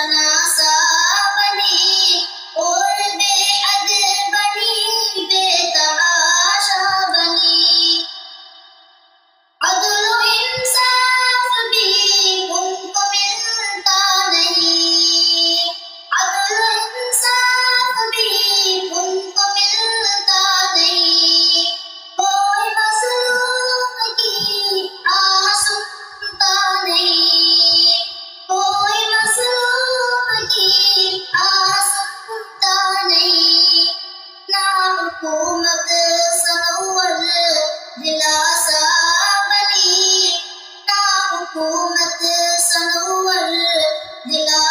شناسا بنی اور بے حد بنی، بے تحاشا بنی. عدل و انصاف بھی ان کو ملتا نہیں، عدل و انصاف بھی ان کو ملتا نہیں. کوئی مظلوم کی آہ سنتا نہیں، کوئی مظلوم کی آہ سنتا نہیں. نہ حکومت سنور دلاسا بنی، نہ حکومت سنور دلاسا